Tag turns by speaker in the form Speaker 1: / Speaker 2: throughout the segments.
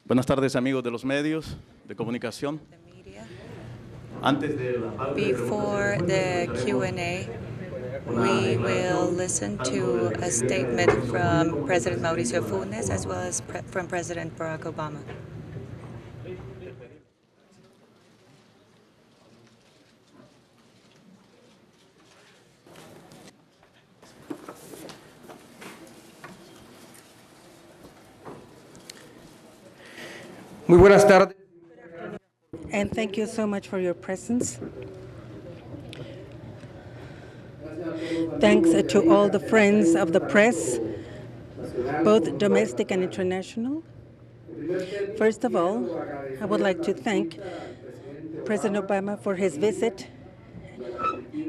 Speaker 1: Buenas tardes, amigos de los medios de comunicación.
Speaker 2: Before the Q&A, we will listen to a statement from President Mauricio Funes as well as from President Barack Obama.
Speaker 3: Muy buenas tardes.
Speaker 4: And thank you so much for your presence. Thanks to all the friends of the press, both domestic and international. First of all, I would like to thank President Obama for his visit,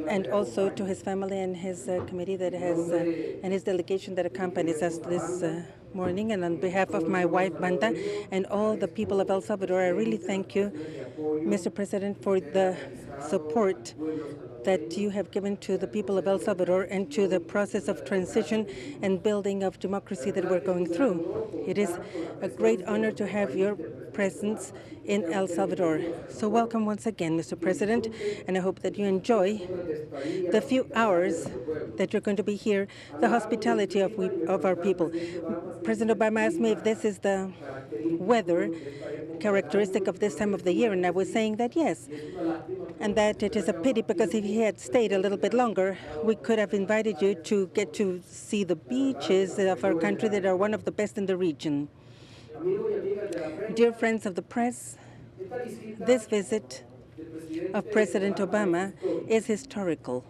Speaker 4: and also to his family and his committee that has, and his delegation that accompanies us this morning. And on behalf of my wife, Banda, and all the people of El Salvador, I really thank you, Mr. President, for the support that you have given to the people of El Salvador and to the process of transition and building of democracy that we're going through. It is a great honor to have your presence in El Salvador. So welcome once again, Mr. President, and I hope that you enjoy the few hours that you're going to be here, the hospitality of our people. President Obama asked me if this is the weather characteristic of this time of the year, and I was saying that yes, and that it is a pity because if he had stayed a little bit longer, we could have invited you to get to see the beaches of our country that are one of the best in the region. Dear friends of the press, this visit of President Obama is historical.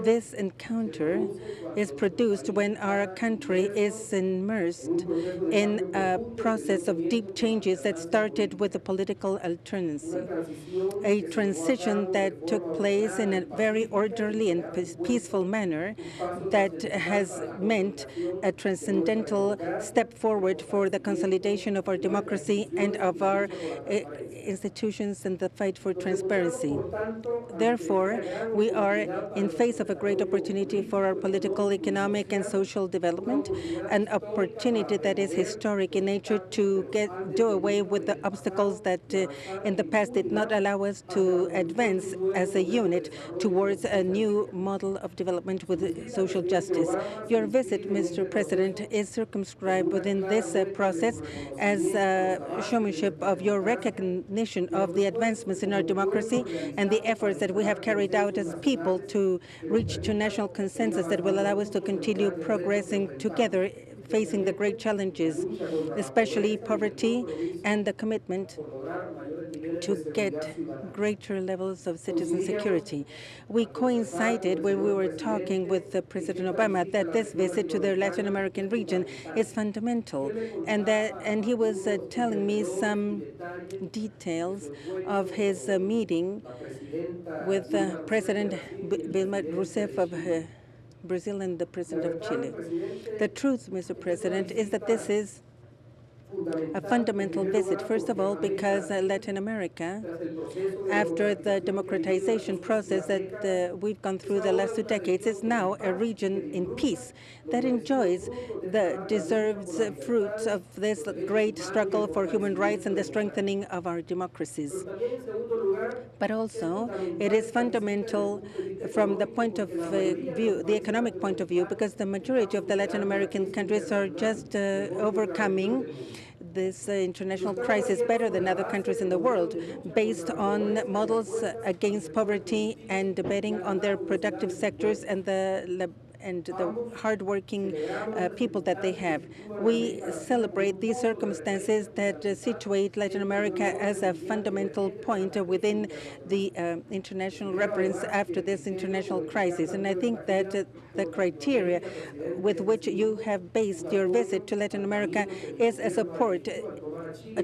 Speaker 4: This encounter is produced when our country is immersed in a process of deep changes that started with the political alternancy, a transition that took place in a very orderly and peaceful manner that has meant a transcendental step forward for the consolidation of our democracy and of our institutions and the fight for transparency. Therefore, we are in face of a great opportunity for our political, economic, and social development, an opportunity that is historic in nature to do away with the obstacles that in the past did not allow us to advance as a unit towards a new model of development with social justice. Your visit, Mr. President, is circumscribed within this process as a showmanship of your recognition of the advancements in our democracy and the efforts that we have carried out as people to reach to national consensus that will allow us to continue progressing together, facing the great challenges, especially poverty and the commitment to get greater levels of citizen security. We coincided when we were talking with President Obama that this visit to the Latin American region is fundamental, and he was telling me some details of his meeting with President Dilma Rousseff of Brazil and the President of Chile. The truth, Mr. President, is that this is a fundamental visit, first of all, because Latin America, after the democratization process that we've gone through the last 2 decades, is now a region in peace that enjoys the deserved fruits of this great struggle for human rights and the strengthening of our democracies. But also, it is fundamental from the point of view, the economic point of view, because the majority of the Latin American countries are just overcoming this international crisis better than other countries in the world, based on models against poverty and betting on their productive sectors and the hardworking people that they have. We celebrate these circumstances that situate Latin America as a fundamental point within the international reference after this international crisis. And I think that the criteria with which you have based your visit to Latin America is a support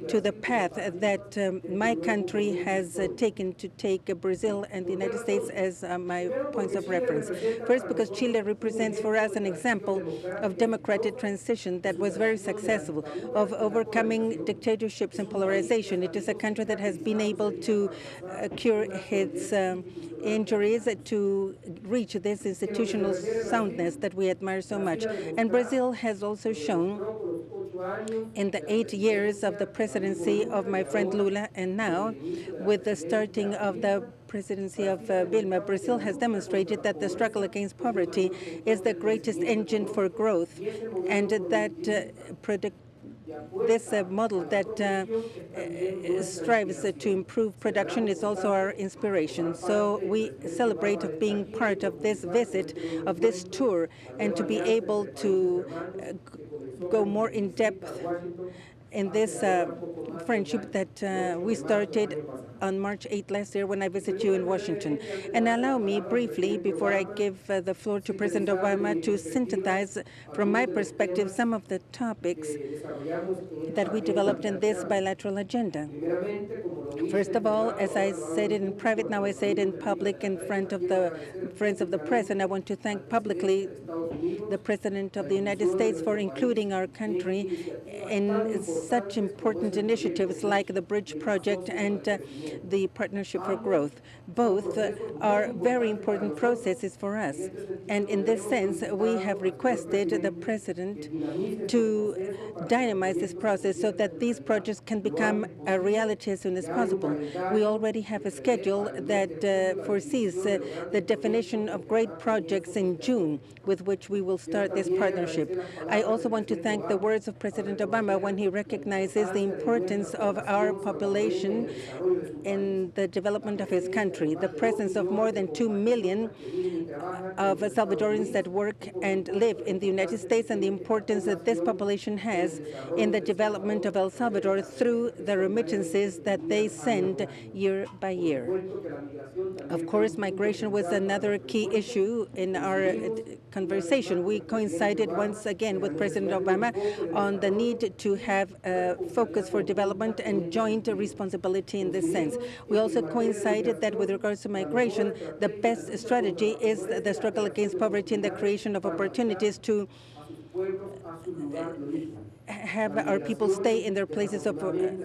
Speaker 4: to the path that my country has taken to take Brazil and the United States as my points of reference. First, because Chile represents for us an example of democratic transition that was very successful, of overcoming dictatorships and polarization. It is a country that has been able to cure its injuries, to reach this institutional soundness that we admire so much. And Brazil has also shown In the 8 years of the presidency of my friend Lula, and now with the starting of the presidency of Vilma, Brazil has demonstrated that the struggle against poverty is the greatest engine for growth, and that this model that strives to improve production is also our inspiration. So we celebrate of being part of this visit, of this tour, and to be able to go more in depth in this friendship that we started on March 8 last year when I visited you in Washington. And allow me briefly, before I give the floor to President Obama, to synthesize from my perspective some of the topics that we developed in this bilateral agenda. First of all, as I said it in private, now I say it in public in front of the friends of the press, and I want to thank publicly the President of the United States for including our country in such important initiatives like the Bridge Project and the Partnership for Growth. Both are very important processes for us. And in this sense, we have requested the President to dynamize this process so that these projects can become a reality as soon as possible. We already have a schedule that foresees the definition of great projects in June, with which we will start this partnership. I also want to thank the words of President Obama when he recognizes the importance of our population in the development of his country. The presence of more than 2 million of Salvadorans that work and live in the United States, and the importance that this population has in the development of El Salvador through the remittances that they send year by year. Of course, migration was another key issue in our conversation. We coincided once again with President Obama on the need to have a focus for development and joint responsibility in this sense. We also coincided that with regards to migration, the best strategy is the struggle against poverty and the creation of opportunities to have our people stay in their places of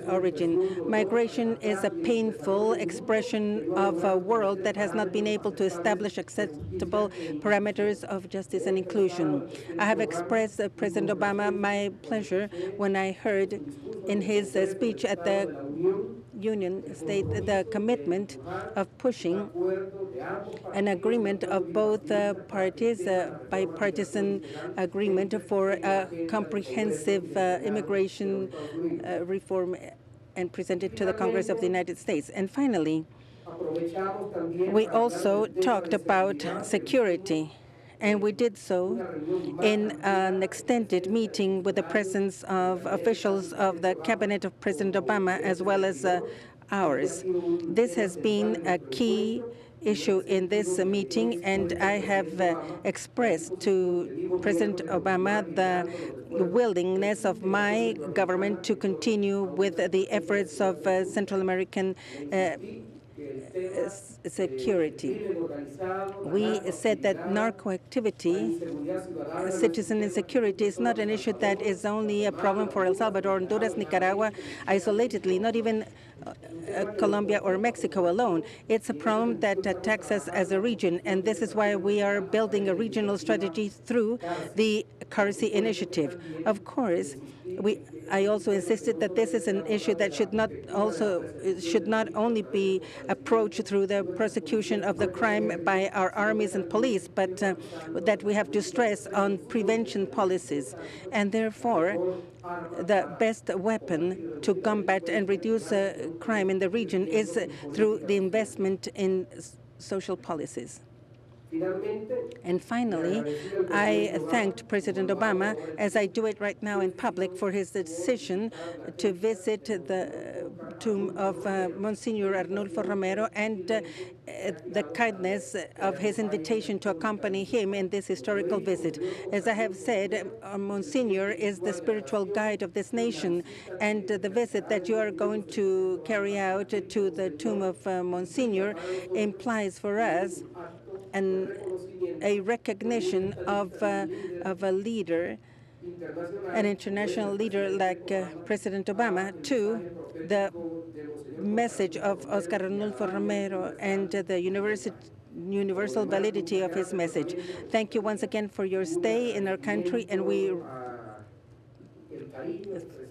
Speaker 4: origin. Migration is a painful expression of a world that has not been able to establish acceptable parameters of justice and inclusion. I have expressed President Obama my pleasure when I heard in his speech at the Union State the commitment of pushing an agreement of both parties, a bipartisan agreement for a comprehensive immigration reform and present it to the Congress of the United States. And finally, we also talked about security. And we did so in an extended meeting with the presence of officials of the cabinet of President Obama, as well as ours. This has been a key issue in this meeting, and I have expressed to President Obama the willingness of my government to continue with the efforts of Central American security. We said that narco activity, citizen insecurity, is not an issue that is only a problem for El Salvador, Honduras, Nicaragua, isolatedly, not even Colombia or Mexico alone. It's a problem that attacks us as a region, and this is why we are building a regional strategy through the Currency Initiative. Of course, I also insisted that this is an issue that should not only be approached through the prosecution of the crime by our armies and police, but that we have to stress on prevention policies. And therefore, the best weapon to combat and reduce crime in the region is through the investment in social policies. And finally, I thanked President Obama, as I do it right now in public, for his decision to visit the tomb of Monsignor Arnulfo Romero and the kindness of his invitation to accompany him in this historical visit. As I have said, Monsignor is the spiritual guide of this nation, and the visit that you are going to carry out to the tomb of Monsignor implies for us a recognition of a leader, an international leader like President Obama, to the message of Oscar Arnulfo Romero and the universal validity of his message. Thank you once again for your stay in our country, and we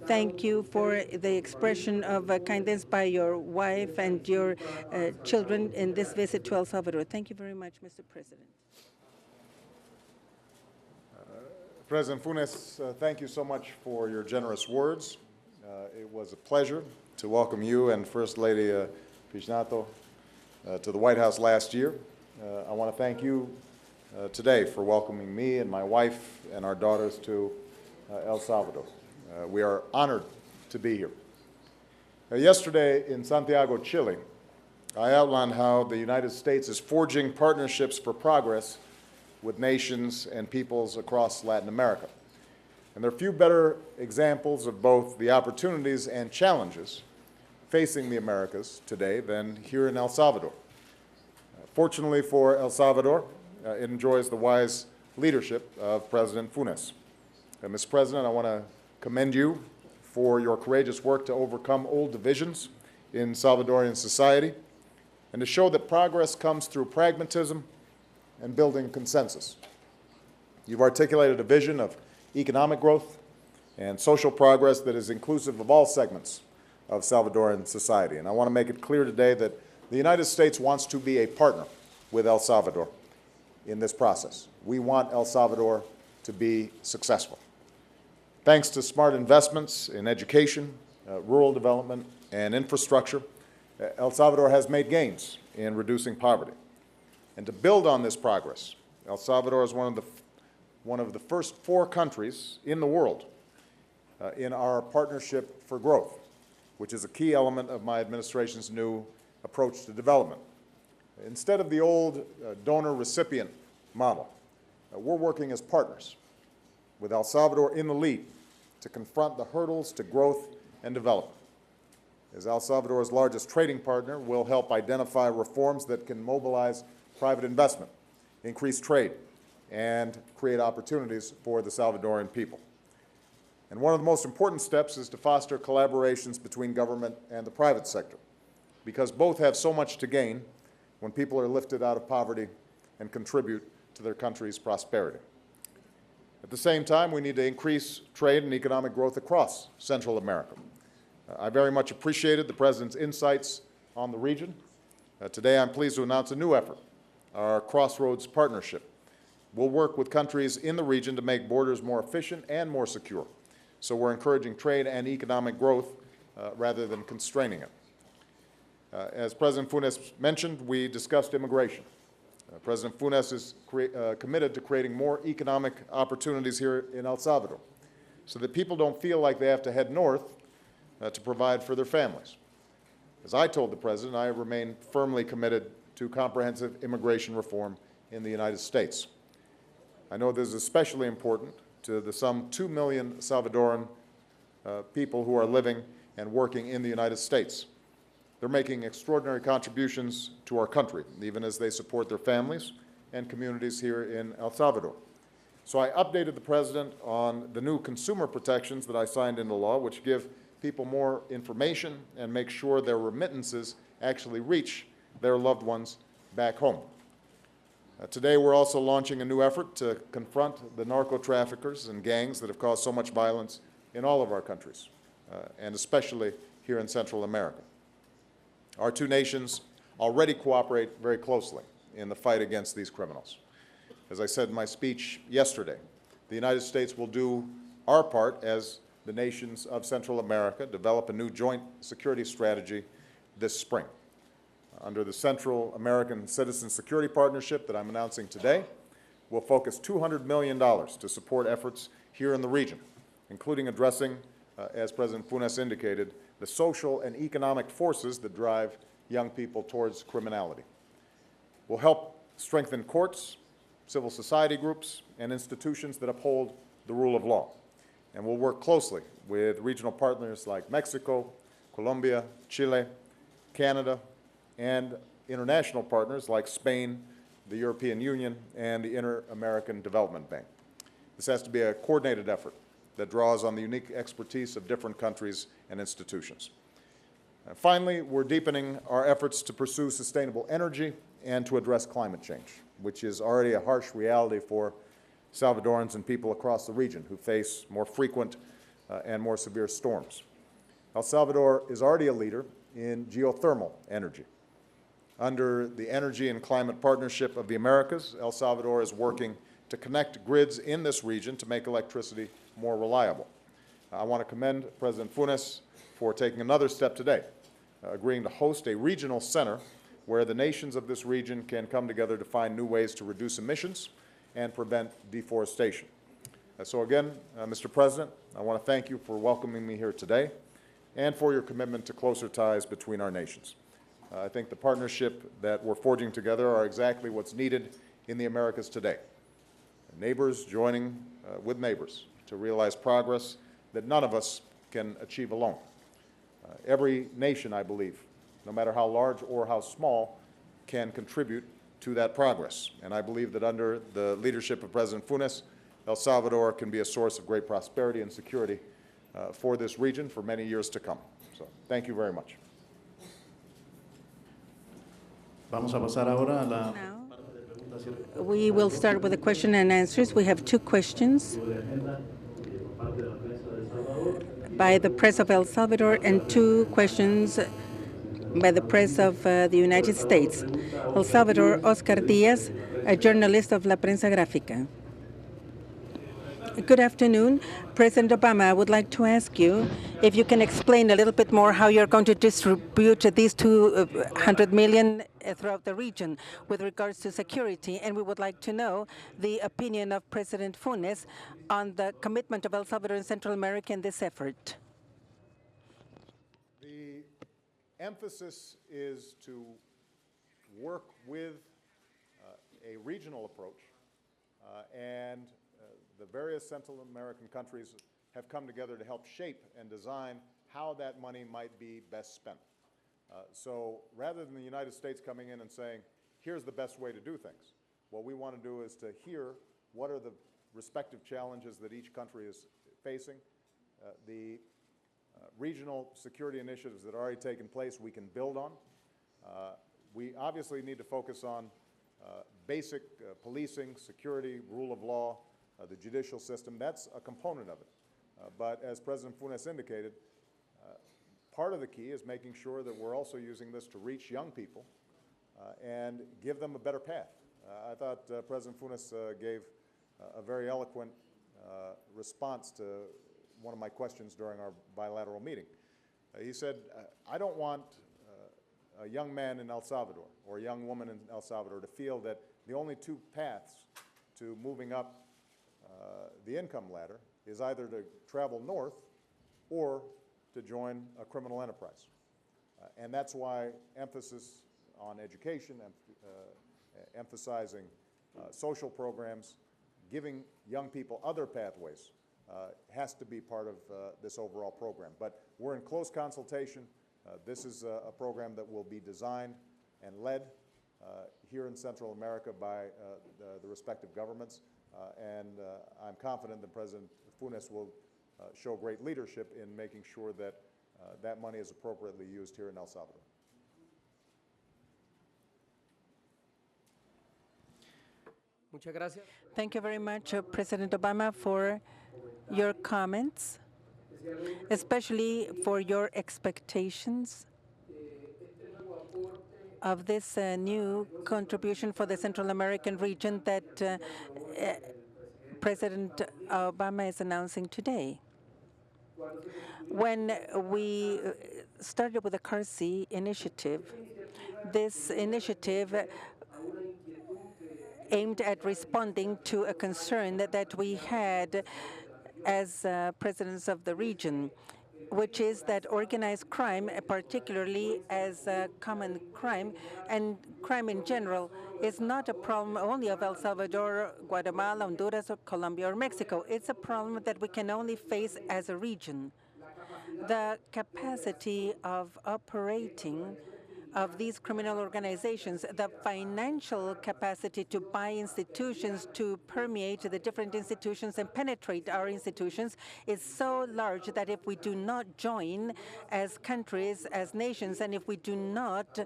Speaker 4: Thank you for the expression of kindness by your wife and your children in this visit to El Salvador. Thank you very much, Mr. President.
Speaker 5: President Funes, thank you so much for your generous words. It was a pleasure to welcome you and First Lady Pishnato to the White House last year. I want to thank you today for welcoming me and my wife and our daughters to El Salvador. We are honored to be here. Yesterday in Santiago, Chile, I outlined how the United States is forging partnerships for progress with nations and peoples across Latin America. And there are few better examples of both the opportunities and challenges facing the Americas today than here in El Salvador. Fortunately for El Salvador, it enjoys the wise leadership of President Funes. Mr. President, I want to commend you for your courageous work to overcome old divisions in Salvadorian society and to show that progress comes through pragmatism and building consensus. You've articulated a vision of economic growth and social progress that is inclusive of all segments of Salvadoran society. And I want to make it clear today that the United States wants to be a partner with El Salvador in this process. We want El Salvador to be successful. Thanks to smart investments in education, rural development, and infrastructure, El Salvador has made gains in reducing poverty. And to build on this progress, El Salvador is one of the first 4 countries in the world in our Partnership for Growth, which is a key element of my administration's new approach to development. Instead of the old donor-recipient model, we're working as partners with El Salvador in the lead to confront the hurdles to growth and development. As El Salvador's largest trading partner, we'll help identify reforms that can mobilize private investment, increase trade, and create opportunities for the Salvadoran people. And one of the most important steps is to foster collaborations between government and the private sector, because both have so much to gain when people are lifted out of poverty and contribute to their country's prosperity. At the same time, we need to increase trade and economic growth across Central America. I very much appreciated the President's insights on the region. Today, I'm pleased to announce a new effort, our Crossroads Partnership. We'll work with countries in the region to make borders more efficient and more secure. So we're encouraging trade and economic growth rather than constraining it. As President Funes mentioned, we discussed immigration. President Funes is committed to creating more economic opportunities here in El Salvador so that people don't feel like they have to head north to provide for their families. As I told the President, I remain firmly committed to comprehensive immigration reform in the United States. I know this is especially important to the some 2 million Salvadoran people who are living and working in the United States. They're making extraordinary contributions to our country, even as they support their families and communities here in El Salvador. So I updated the President on the new consumer protections that I signed into law, which give people more information and make sure their remittances actually reach their loved ones back home. Today, we're also launching a new effort to confront the narco-traffickers and gangs that have caused so much violence in all of our countries, and especially here in Central America. Our 2 nations already cooperate very closely in the fight against these criminals. As I said in my speech yesterday, the United States will do our part as the nations of Central America develop a new joint security strategy this spring. Under the Central American Citizen Security Partnership that I'm announcing today, we'll focus $200 million to support efforts here in the region, including addressing, as President Funes indicated, the social and economic forces that drive young people towards criminality. We'll help strengthen courts, civil society groups, and institutions that uphold the rule of law. And we'll work closely with regional partners like Mexico, Colombia, Chile, Canada, and international partners like Spain, the European Union, and the Inter-American Development Bank. This has to be a coordinated effort that draws on the unique expertise of different countries and institutions. Finally, we're deepening our efforts to pursue sustainable energy and to address climate change, which is already a harsh reality for Salvadorans and people across the region who face more frequent and more severe storms. El Salvador is already a leader in geothermal energy. Under the Energy and Climate Partnership of the Americas, El Salvador is working to connect grids in this region to make electricity more reliable. I want to commend President Funes for taking another step today, agreeing to host a regional center where the nations of this region can come together to find new ways to reduce emissions and prevent deforestation. So again, Mr. President, I want to thank you for welcoming me here today and for your commitment to closer ties between our nations. I think the partnership that we're forging together are exactly what's needed in the Americas today. Neighbors joining with neighbors to realize progress that none of us can achieve alone. Every nation, I believe, no matter how large or how small, can contribute to that progress. And I believe that under the leadership of President Funes, El Salvador can be a source of great prosperity and security for this region for many years to come. So thank you very much.
Speaker 1: Vamos a pasar ahora a la...
Speaker 4: Now, we will start with the question and answers. We have two questions by the press of El Salvador and two questions by the press of the United States. El Salvador, Oscar Diaz, a journalist of La Prensa Gráfica. Good afternoon. President Obama, I would like to ask you if you can explain a little bit more how you're going to distribute these $200 million throughout the region with regards to security. And we would like to know the opinion of President Funes on the commitment of El Salvador and Central America in this effort.
Speaker 5: The emphasis is to work with a regional approach, and the various Central American countries have come together to help shape and design how that money might be best spent. So rather than the United States coming in and saying, here's the best way to do things, what we want to do is to hear what are the respective challenges that each country is facing. The regional security initiatives that are already taken place we can build on. We obviously need to focus on basic policing, security, rule of law, the judicial system. That's a component of it. But as President Funes indicated, part of the key is making sure that we're also using this to reach young people and give them a better path. I thought President Funes gave a very eloquent response to one of my questions during our bilateral meeting. He said, I don't want a young man in El Salvador or a young woman in El Salvador to feel that the only two paths to moving up the income ladder is either to travel north or to join a criminal enterprise. And that's why emphasis on education, emphasizing social programs, giving young people other pathways has to be part of this overall program. But we're in close consultation. This is a program that will be designed and led here in Central America by the respective governments. And I'm confident that President Funes will show great leadership in making sure that that money is appropriately used here in El Salvador.
Speaker 3: Muchas gracias.
Speaker 4: Thank you very much, President Obama, for your comments, especially for your expectations of this new contribution for the Central American region that President Obama is announcing today. When we started with the CARSI initiative, this initiative aimed at responding to a concern that we had as presidents of the region, which is that organized crime, particularly as a common crime, and crime in general, is not a problem only of El Salvador, Guatemala, Honduras, or Colombia, or Mexico. It's a problem that we can only face as a region. The capacity of operating of these criminal organizations, the financial capacity to buy institutions, to permeate the different institutions and penetrate our institutions is so large that if we do not join as countries, as nations, and if we do not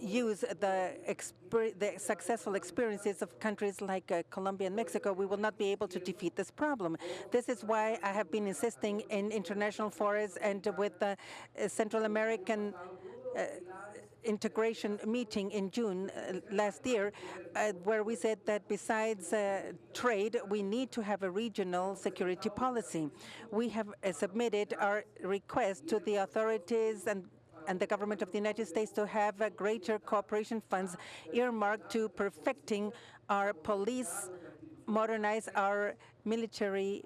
Speaker 4: use the successful experiences of countries like Colombia and Mexico, we will not be able to defeat this problem. This is why I have been insisting in international forums and with the Central American integration meeting in June last year, where we said that besides trade, we need to have a regional security policy. We have submitted our request to the authorities and the government of the United States to have greater cooperation funds earmarked to perfecting our police, modernize our military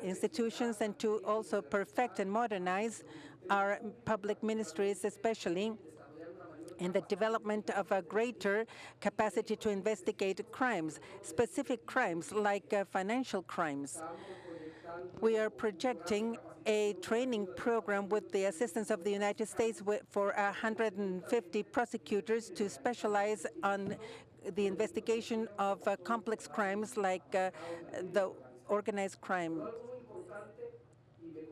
Speaker 4: institutions, and to also perfect and modernize our public ministries, especially in the development of a greater capacity to investigate crimes, specific crimes like financial crimes. We are projecting a training program with the assistance of the United States for 150 prosecutors to specialize on the investigation of complex crimes like the organized crime.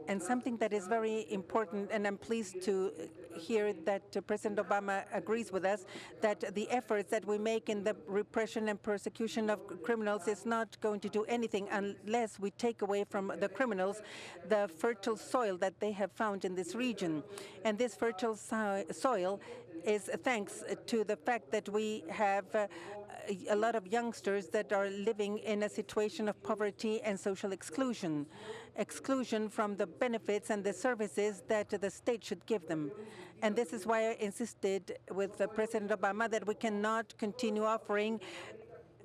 Speaker 4: And something that is very important, and I'm pleased to hear that President Obama agrees with us, that the efforts that we make in the repression and persecution of criminals is not going to do anything unless we take away from the criminals the fertile soil that they have found in this region. And this fertile soil is thanks to the fact that we have a lot of youngsters that are living in a situation of poverty and social exclusion from the benefits and the services that the state should give them. And this is why I insisted with President Obama that we cannot continue offering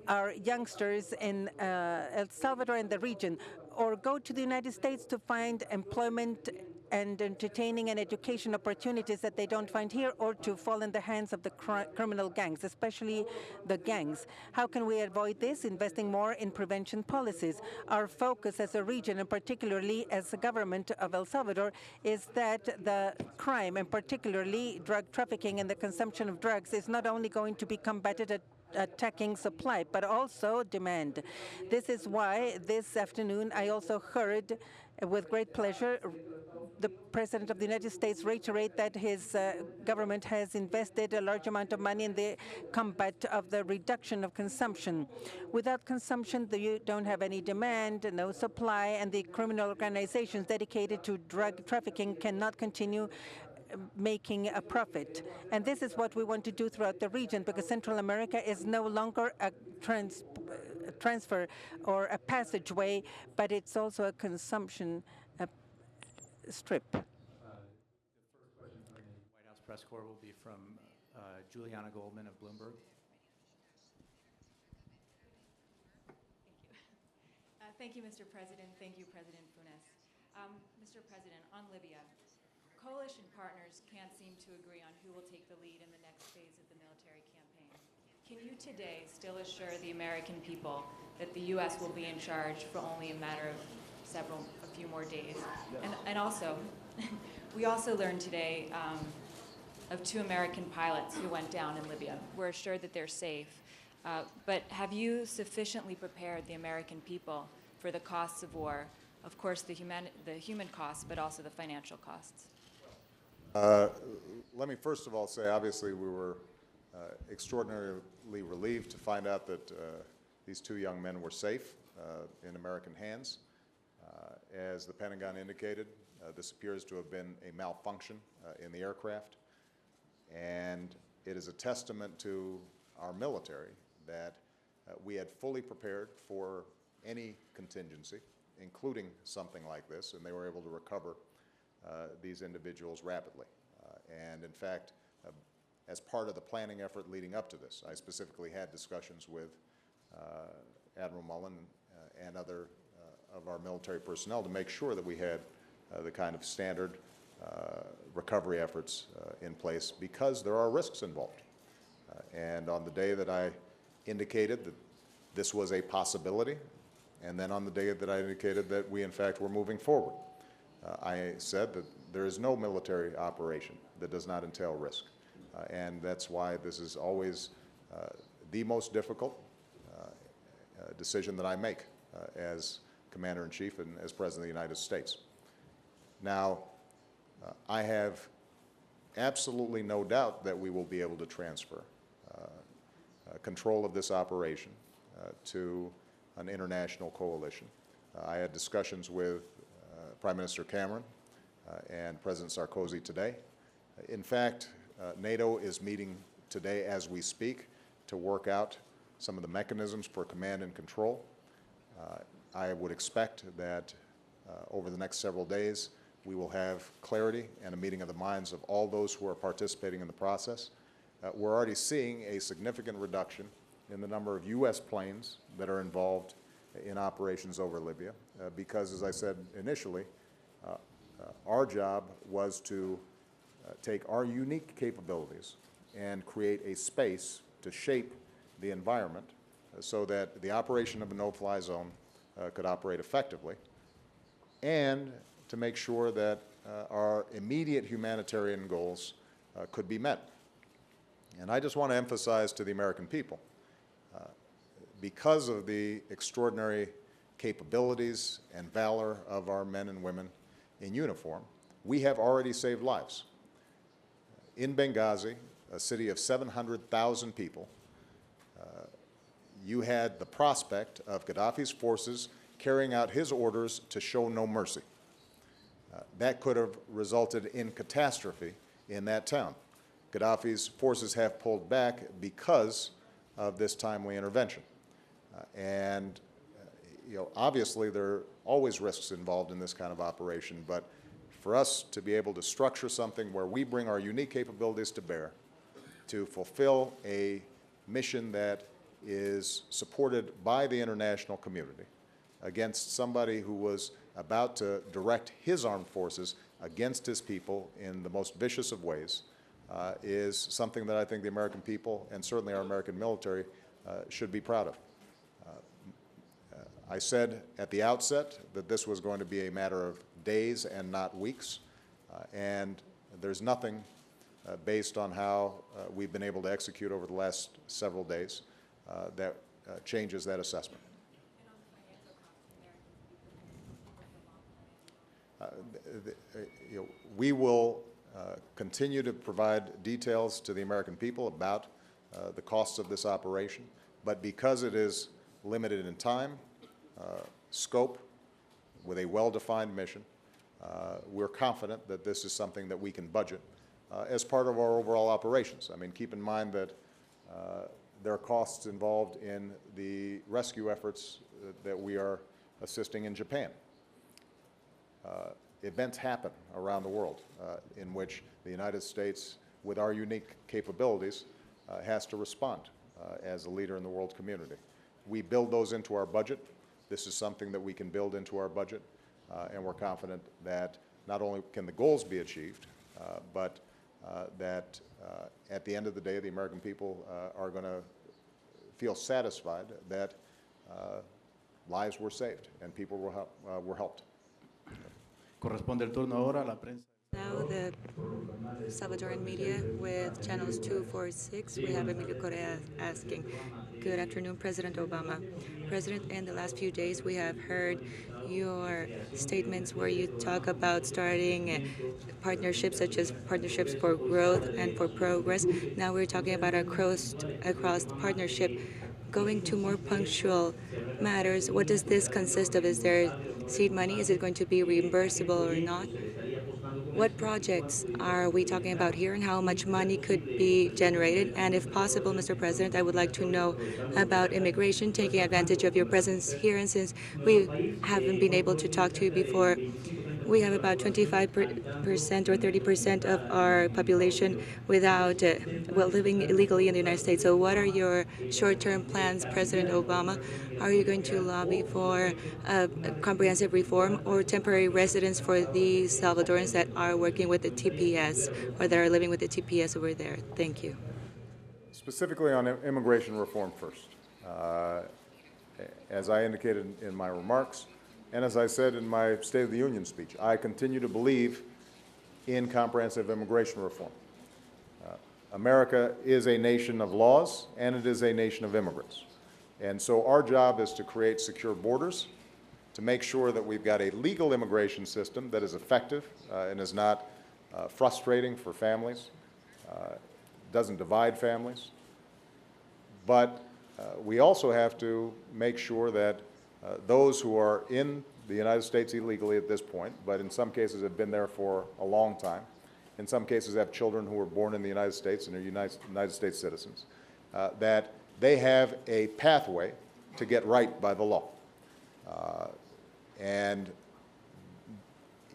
Speaker 4: our youngsters in El Salvador and the region, or go to the United States to find employment and entertaining and education opportunities that they don't find here, or to fall in the hands of the criminal gangs, especially the gangs. How can we avoid this? Investing more in prevention policies. Our focus as a region, and particularly as a government of El Salvador, is that the crime, and particularly drug trafficking and the consumption of drugs, is not only going to be combated at attacking supply, but also demand. This is why this afternoon I also heard with great pleasure the President of the United States reiterate that his government has invested a large amount of money in the combat of the reduction of consumption. Without consumption, you don't have any demand, no supply, and the criminal organizations dedicated to drug trafficking cannot continue making a profit. And this is what we want to do throughout the region, because Central America is no longer a transfer or a passageway, but it's also a consumption strip.
Speaker 1: The first question from the White House press corps will be from Juliana Goldman of Bloomberg.
Speaker 6: Thank you, Mr. President. Thank you, President Funes. Mr. President, on Libya, coalition partners can't seem to agree on who will take the lead in the next phase of the military campaign. Can you today still assure the American people that the U.S. will be in charge for only a matter of a few more days? And also, we also learned today of 2 American pilots who went down in Libya. We're assured that they're safe. But have you sufficiently prepared the American people for the costs of war? Of course, the human costs, but also the financial costs.
Speaker 5: Let me first of all say, obviously, we were extraordinarily relieved to find out that these 2 young men were safe in American hands. As the Pentagon indicated, this appears to have been a malfunction in the aircraft, and it is a testament to our military that we had fully prepared for any contingency, including something like this, and they were able to recover these individuals rapidly. And in fact, as part of the planning effort leading up to this, I specifically had discussions with Admiral Mullen and other of our military personnel to make sure that we had the kind of standard recovery efforts in place, because there are risks involved. And on the day that I indicated that this was a possibility, and then on the day that I indicated that we, in fact, were moving forward, I said that there is no military operation that does not entail risk. And that's why this is always the most difficult decision that I make as Commander-in-Chief and as President of the United States. Now, I have absolutely no doubt that we will be able to transfer control of this operation to an international coalition. I had discussions with Prime Minister Cameron and President Sarkozy today. In fact, NATO is meeting today as we speak to work out some of the mechanisms for command and control. I would expect that over the next several days we will have clarity and a meeting of the minds of all those who are participating in the process. We're already seeing a significant reduction in the number of U.S. planes that are involved in operations over Libya because, as I said initially, our job was to take our unique capabilities and create a space to shape the environment so that the operation of a no-fly zone could operate effectively, and to make sure that our immediate humanitarian goals could be met. And I just want to emphasize to the American people, because of the extraordinary capabilities and valor of our men and women in uniform, we have already saved lives. In Benghazi, a city of 700,000 people, you had the prospect of Gaddafi's forces carrying out his orders to show no mercy. That could have resulted in catastrophe in that town. Gaddafi's forces have pulled back because of this timely intervention. Obviously there are always risks involved in this kind of operation, but for us to be able to structure something where we bring our unique capabilities to bear to fulfill a mission that is supported by the international community against somebody who was about to direct his armed forces against his people in the most vicious of ways is something that I think the American people and certainly our American military should be proud of. I said at the outset that this was going to be a matter of days and not weeks, and there's nothing based on how we've been able to execute over the last several days that changes that assessment. We will continue to provide details to the American people about the costs of this operation, but because it is limited in time, scope, with a well-defined mission, we're confident that this is something that we can budget as part of our overall operations. I mean, keep in mind that there are costs involved in the rescue efforts that we are assisting in Japan. Events happen around the world in which the United States, with our unique capabilities, has to respond as a leader in the world community. We build those into our budget. This is something that we can build into our budget, and we're confident that not only can the goals be achieved, but that at the end of the day, the American people are going to feel satisfied that lives were saved and people were helped.
Speaker 1: Corresponde el turno ahora a la prensa.
Speaker 2: Now the Salvadoran media with channels 246. We have Emilio Correa asking, good afternoon, President Obama. President, in the last few days we have heard your statements where you talk about starting partnerships such as partnerships for growth and for progress. Now we're talking about a across partnership. Going to more punctual matters, what does this consist of? Is there seed money? Is it going to be reimbursable or not? What projects are we talking about here and how much money could be generated? And if possible, Mr. President, I would like to know about immigration, taking advantage of your presence here. And since we haven't been able to talk to you before, we have about 25% or 30% of our population without, living illegally in the United States. So what are your short-term plans, President Obama? Are you going to lobby for a comprehensive reform or temporary residence for the Salvadorans that are working with the TPS or that are living with the TPS over there? Thank you.
Speaker 5: Specifically on immigration reform first. As I indicated in my remarks, and as I said in my State of the Union speech, I continue to believe in comprehensive immigration reform. America is a nation of laws, and it is a nation of immigrants. And so our job is to create secure borders, to make sure that we've got a legal immigration system that is effective and is not frustrating for families, doesn't divide families. But we also have to make sure that those who are in the United States illegally at this point, but in some cases have been there for a long time, in some cases have children who were born in the United States and are United States citizens, that they have a pathway to get right by the law. And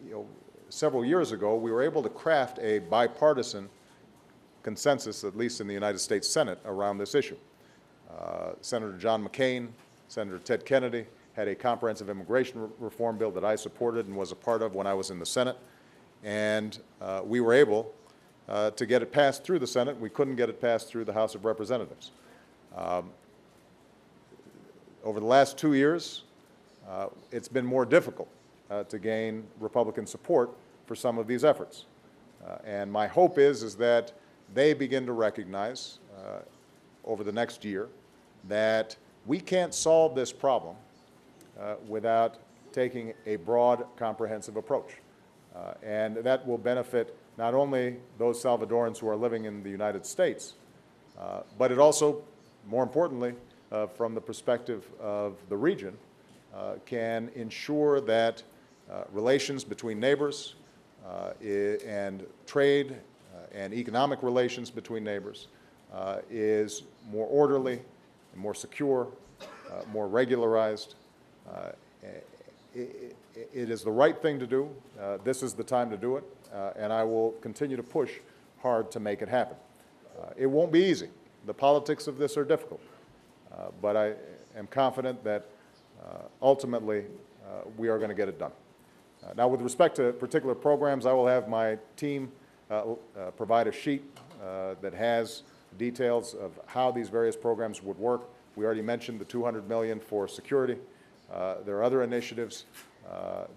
Speaker 5: you know, several years ago, we were able to craft a bipartisan consensus, at least in the United States Senate, around this issue. Senator John McCain, Senator Ted Kennedy had a comprehensive immigration reform bill that I supported and was a part of when I was in the Senate. And we were able to get it passed through the Senate. We couldn't get it passed through the House of Representatives. Over the last 2 years, it's been more difficult to gain Republican support for some of these efforts. And my hope is that they begin to recognize over the next year that we can't solve this problem without taking a broad, comprehensive approach. And that will benefit not only those Salvadorans who are living in the United States, but it also, more importantly, from the perspective of the region, can ensure that relations between neighbors and trade and economic relations between neighbors is more orderly and more secure, more regularized. It is the right thing to do. This is the time to do it, and I will continue to push hard to make it happen. It won't be easy. The politics of this are difficult, but I am confident that ultimately we are going to get it done. Now, with respect to particular programs, I will have my team provide a sheet that has details of how these various programs would work. We already mentioned the $200 million for security. There are other initiatives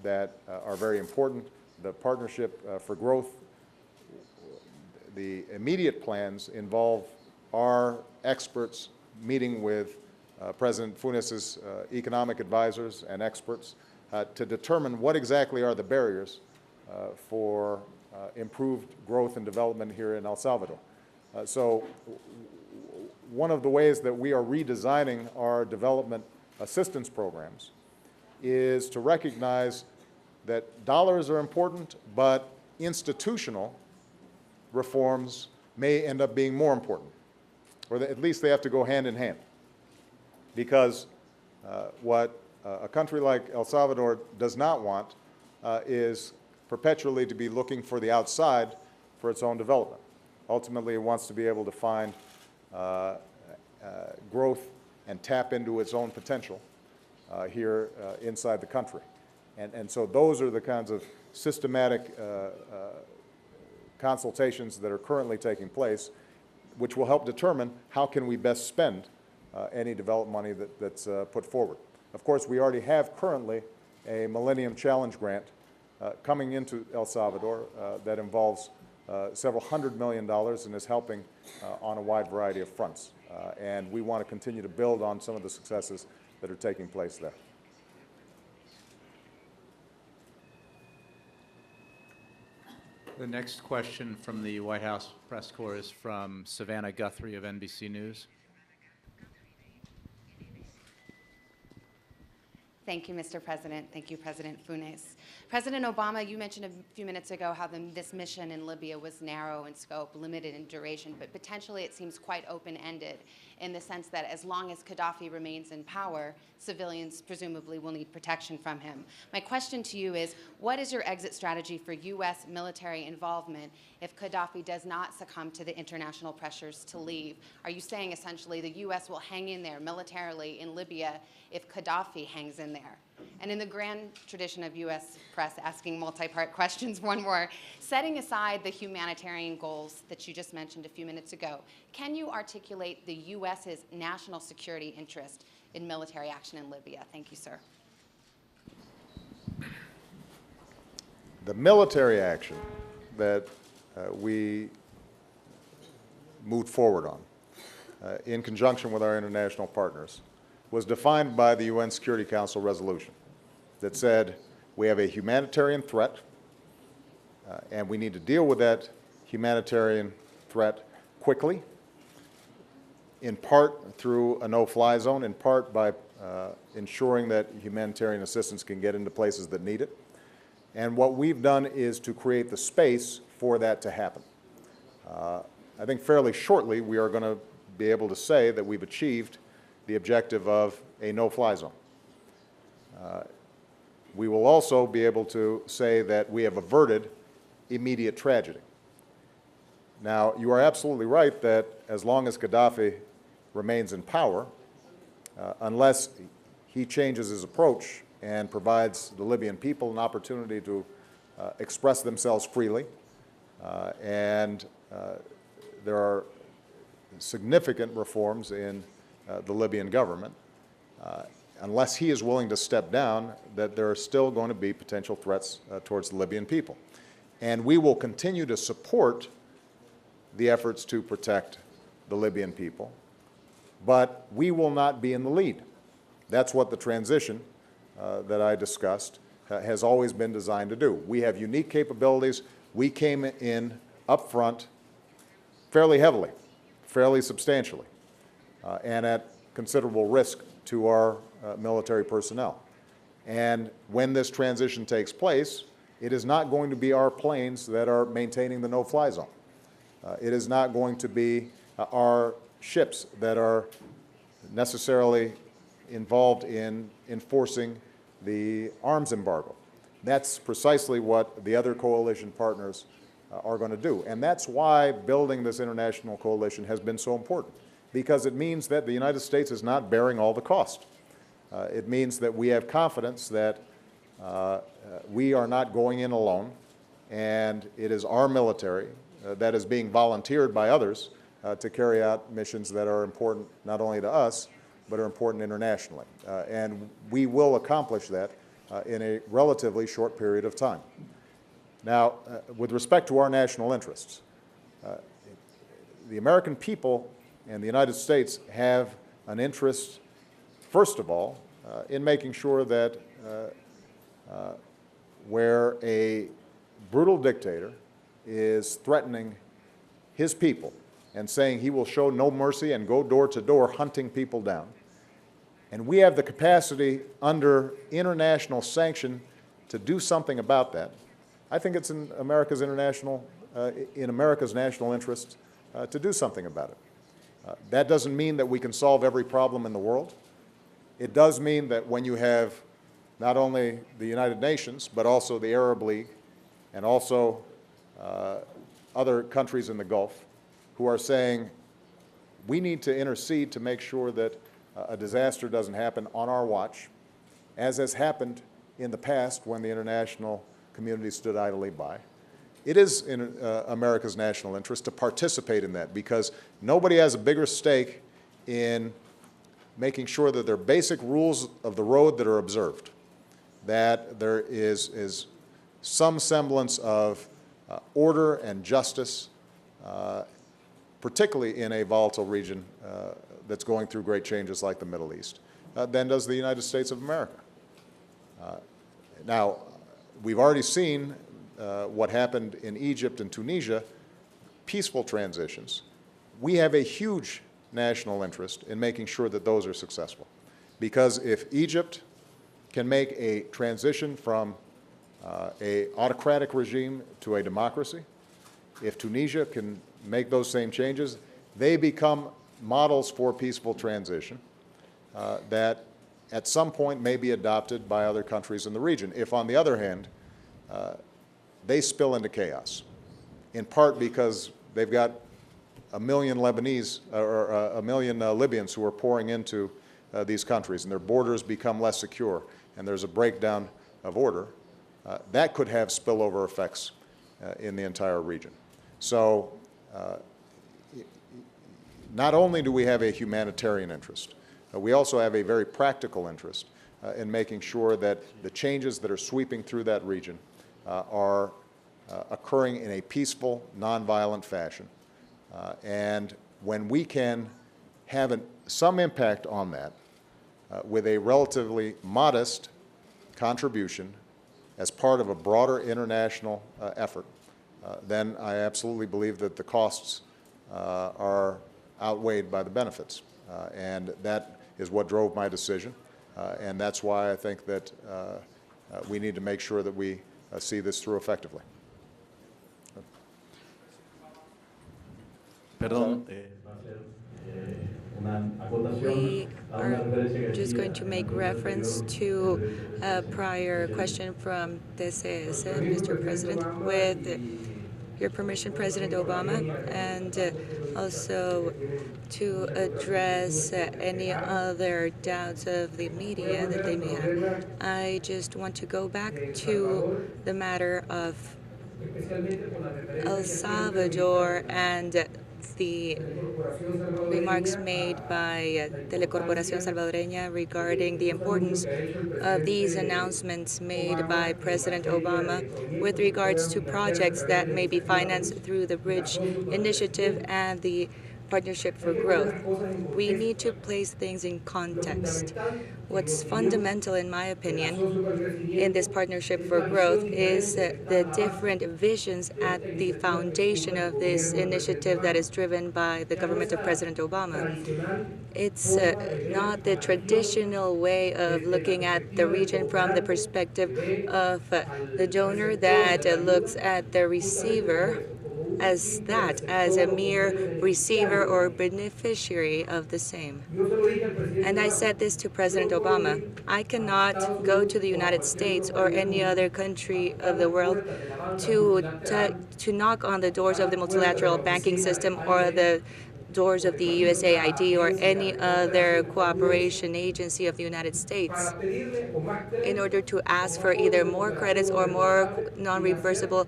Speaker 5: that are very important. The Partnership for Growth, the immediate plans involve our experts meeting with President Funes's economic advisors and experts to determine what exactly are the barriers for improved growth and development here in El Salvador. So one of the ways that we are redesigning our development assistance programs is to recognize that dollars are important, but institutional reforms may end up being more important, or at least they have to go hand in hand. Because what a country like El Salvador does not want is perpetually to be looking for the outside for its own development. Ultimately, it wants to be able to find growth and tap into its own potential here inside the country. And so those are the kinds of systematic consultations that are currently taking place, which will help determine how can we best spend any development money that's put forward. Of course, we already have currently a Millennium Challenge grant coming into El Salvador that involves several $100 million and is helping on a wide variety of fronts. And we want to continue to build on some of the successes that are taking place there.
Speaker 1: The next question from the White House press corps is from Savannah Guthrie of NBC News.
Speaker 7: Thank you, Mr. President. Thank you, President Funes. President Obama, you mentioned a few minutes ago how this mission in Libya was narrow in scope, limited in duration, but potentially it seems quite open-ended in the sense that as long as Gaddafi remains in power, civilians presumably will need protection from him. My question to you is, what is your exit strategy for U.S. military involvement if Gaddafi does not succumb to the international pressures to leave? Are you saying essentially the U.S. will hang in there militarily in Libya if Gaddafi hangs in there? And in the grand tradition of U.S. press asking multi-part questions, one more. Setting aside the humanitarian goals that you just mentioned a few minutes ago, can you articulate the U.S.'s national security interest in military action in Libya? Thank you, sir.
Speaker 5: The military action that we moved forward on in conjunction with our international partners was defined by the UN Security Council resolution that said we have a humanitarian threat And we need to deal with that humanitarian threat quickly, in part through a no-fly zone, in part by ensuring that humanitarian assistance can get into places that need it. And what we've done is to create the space for that to happen. I think fairly shortly we are going to be able to say that we've achieved the objective of a no-fly zone. We will also be able to say that we have averted immediate tragedy. Now, you are absolutely right that as long as Gaddafi remains in power, unless he changes his approach and provides the Libyan people an opportunity to express themselves freely, and there are significant reforms in the Libyan government, unless he is willing to step down, that there are still going to be potential threats towards the Libyan people. And we will continue to support the efforts to protect the Libyan people, but we will not be in the lead. That's what the transition that I discussed has always been designed to do. We have unique capabilities. We came in up front fairly heavily, fairly substantially, and at considerable risk to our military personnel. And when this transition takes place, it is not going to be our planes that are maintaining the no-fly zone. It is not going to be our ships that are necessarily involved in enforcing the arms embargo. That's precisely what the other coalition partners are going to do. And that's why building this international coalition has been so important, because it means that the United States is not bearing all the cost. It means that we have confidence that we are not going in alone, and it is our military that is being volunteered by others to carry out missions that are important not only to us, but are important internationally. And we will accomplish that in a relatively short period of time. Now, with respect to our national interests, the American people and the United States have an interest, first of all, in making sure that where a brutal dictator is threatening his people and saying he will show no mercy and go door to door hunting people down, and we have the capacity under international sanction to do something about that, I think it's in America's national interest to do something about it. That doesn't mean that we can solve every problem in the world. It does mean that when you have not only the United Nations, but also the Arab League, and also other countries in the Gulf, who are saying, we need to intercede to make sure that a disaster doesn't happen on our watch, as has happened in the past when the international community stood idly by. It is in America's national interest to participate in that, because nobody has a bigger stake in making sure that there are basic rules of the road that are observed, that there is some semblance of order and justice, particularly in a volatile region that's going through great changes like the Middle East, than does the United States of America. Now, we've already seen what happened in Egypt and Tunisia, peaceful transitions. We have a huge national interest in making sure that those are successful. Because if Egypt can make a transition from an autocratic regime to a democracy, if Tunisia can make those same changes, they become models for peaceful transition that at some point may be adopted by other countries in the region. If, on the other hand, they spill into chaos, in part because they've got 1 million Lebanese or 1 million Libyans who are pouring into these countries, and their borders become less secure, and there's a breakdown of order, that could have spillover effects in the entire region. So not only do we have a humanitarian interest, we also have a very practical interest in making sure that the changes that are sweeping through that region are occurring in a peaceful, nonviolent fashion. And when we can have some impact on that with a relatively modest contribution as part of a broader international effort, then I absolutely believe that the costs are outweighed by the benefits. And that is what drove my decision. And that's why I think that we need to make sure that we see this through effectively.
Speaker 1: Perdón.
Speaker 2: We are just going to make reference to a prior question from DCS, Mr. President, with your permission, President Obama, and also to address any other doubts of the media that they may have. I just want to go back to the matter of El Salvador and the remarks made by Telecorporación Salvadoreña regarding the importance of these announcements made by President Obama with regards to projects that may be financed through the Bridge Initiative and the Partnership for Growth. We need to place things in context. What's fundamental, in my opinion, in this Partnership for Growth is the different visions at the foundation of this initiative that is driven by the government of President Obama. It's not the traditional way of looking at the region from the perspective of the donor that looks at the receiver as a mere receiver or beneficiary of the same. And I said this to President Obama. I cannot go to the United States or any other country of the world to knock on the doors of the multilateral banking system or the doors of the USAID or any other cooperation agency of the United States in order to ask for either more credits or more non-reversible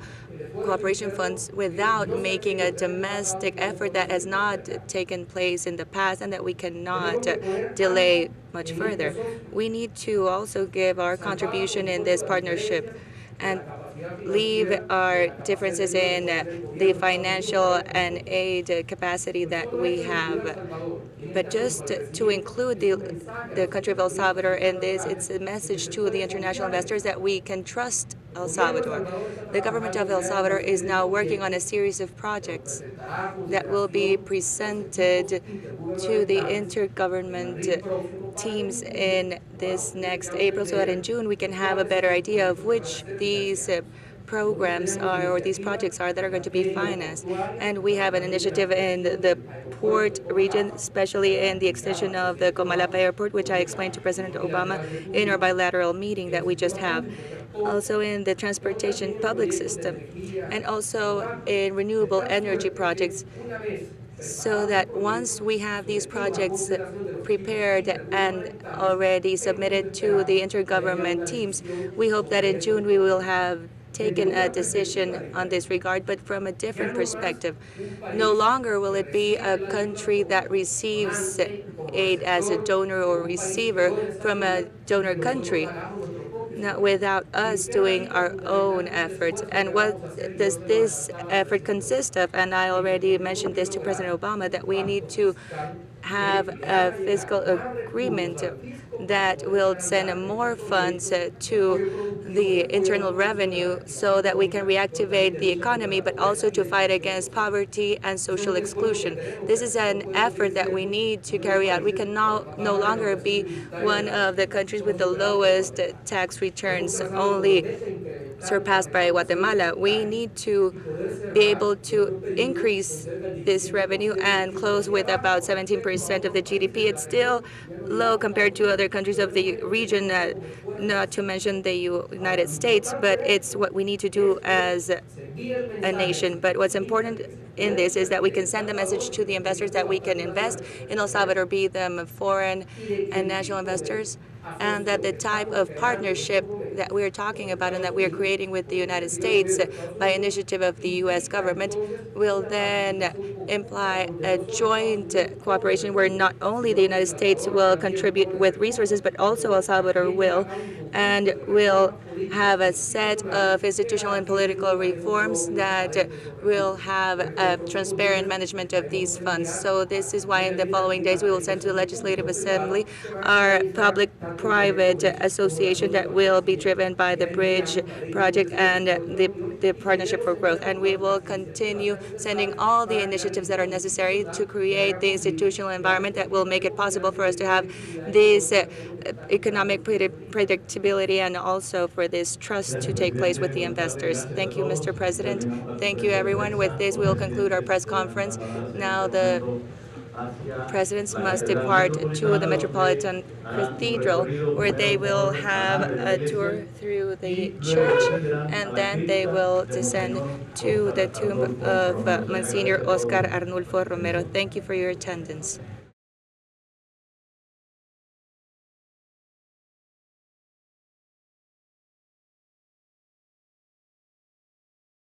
Speaker 2: cooperation funds without making a domestic effort that has not taken place in the past and that we cannot delay much further. We need to also give our contribution in this partnership and leave our differences in the financial and aid capacity that we have. But just to include the country of El Salvador in this, it's a message to the international investors that we can trust El Salvador. The government of El Salvador is now working on a series of projects that will be presented to the intergovernment teams in this next April, so that in June we can have a better idea of which these programs are or these projects are that are going to be financed. And we have an initiative in the port region, especially in the extension of the Comalapa Airport, which I explained to President Obama in our bilateral meeting that we just have. Also in the transportation public system, and also in renewable energy projects, so that once we have these projects prepared and already submitted to the intergovernment teams, we hope that in June we will have taken a decision on this regard, but from a different perspective. No longer will it be a country that receives aid as a donor or receiver from a donor country, not without us doing our own efforts. And what does this effort consist of? And I already mentioned this to President Obama, that we need to have a fiscal agreement that will send more funds to the internal revenue so that we can reactivate the economy, but also to fight against poverty and social exclusion. This is an effort that we need to carry out. We can no longer be one of the countries with the lowest tax returns, only surpassed by Guatemala. We need to be able to increase this revenue and close with about 17% of the GDP. It's still low compared to other countries of the region, not to mention the United States, but it's what we need to do as a nation. But what's important in this is that we can send the message to the investors that we can invest in El Salvador, be them foreign and national investors, and that the type of partnership that we're talking about and that we are creating with the United States by initiative of the U.S. government will then imply a joint cooperation where not only the United States will contribute with resources, but also El Salvador will, and will have a set of institutional and political reforms that will have a transparent management of these funds. So this is why in the following days we will send to the Legislative Assembly our public-private association that will be driven by the Bridge project and the Partnership for Growth. And we will continue sending all the initiatives that are necessary to create the institutional environment that will make it possible for us to have this economic predictability and also for this trust to take place with the investors. Thank you, Mr. President. Thank you, everyone. With this, we will conclude our press conference. Now the presidents must depart to the Metropolitan Cathedral, where they will have a tour through the church, and then they will descend to the tomb of Monsignor Oscar Arnulfo Romero. Thank you for your attendance.